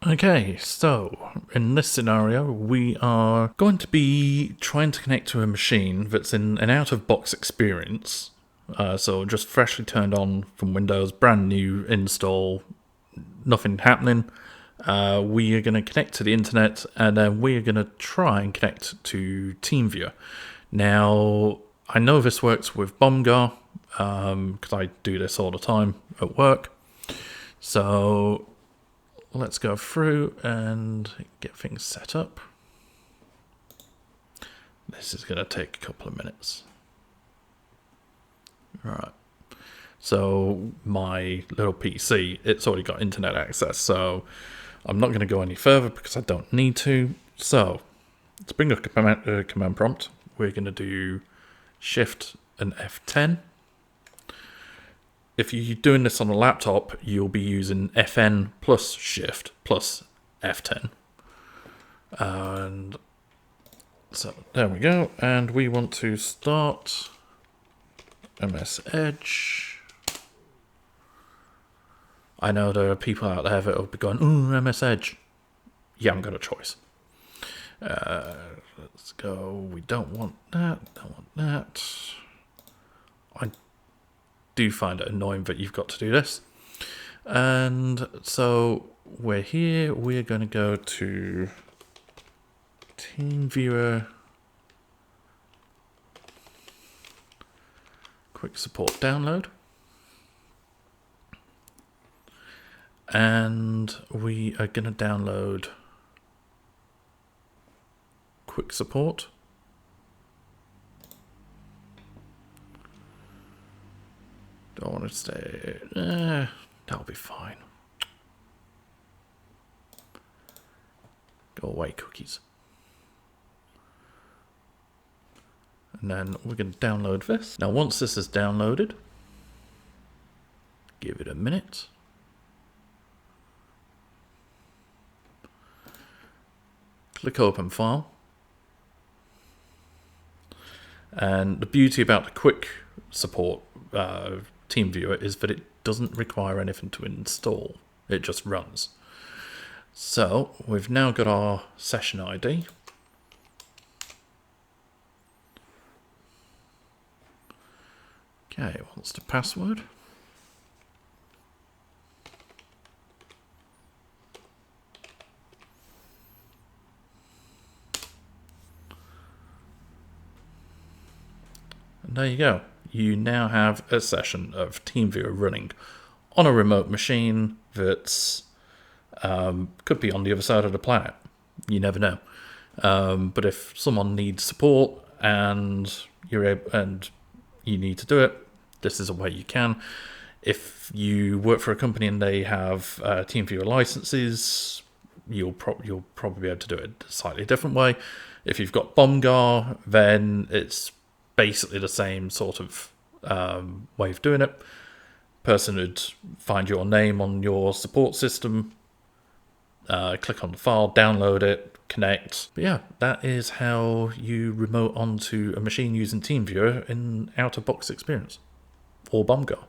Okay, so in this scenario, we are going to be trying to connect to a machine that's in an out-of-box experience. So just freshly turned on from Windows, brand new install, nothing happening. We are going to connect to the internet, and then we are going to try and connect to TeamViewer. Now, I know this works with Bomgar, because I do this all the time at work. So let's go through and get things set up. This is going to take a couple of minutes. All right. So my little PC, it's already got internet access, so I'm not going to go any further because I don't need to. So let's bring up a command prompt. We're going to do Shift and F10. If you're doing this on a laptop, you'll be using FN plus Shift plus F10. And so there we go. And we want to start MS Edge. I know there are people out there that will be going, ooh, MS Edge. You haven't got a choice. Let's go. We don't want that. Don't want that. I do find it annoying that you've got to do this. And so we're here. We're going to go to TeamViewer. Quick support download. And we are going to download quick support. Don't want to stay. That'll be fine. Go away, cookies. And then we're going to download this. Now, once this is downloaded, give it a minute. Click Open File. And the beauty about the quick support TeamViewer is that it doesn't require anything to install. It just runs. So we've now got our session ID. Okay, what's the password? And there you go. You now have a session of TeamViewer running on a remote machine that's could be on the other side of the planet. You never know. But if someone needs support and you're able, and you need to do it, this is a way you can. If you work for a company and they have TeamViewer licenses, you'll probably be able to do it a slightly different way. If you've got Bomgar, then it's basically the same sort of way of doing it. Person would find your name on your support system, click on the file, download it, connect. But yeah, that is how you remote onto a machine using TeamViewer in out-of-box experience, or Bomgar.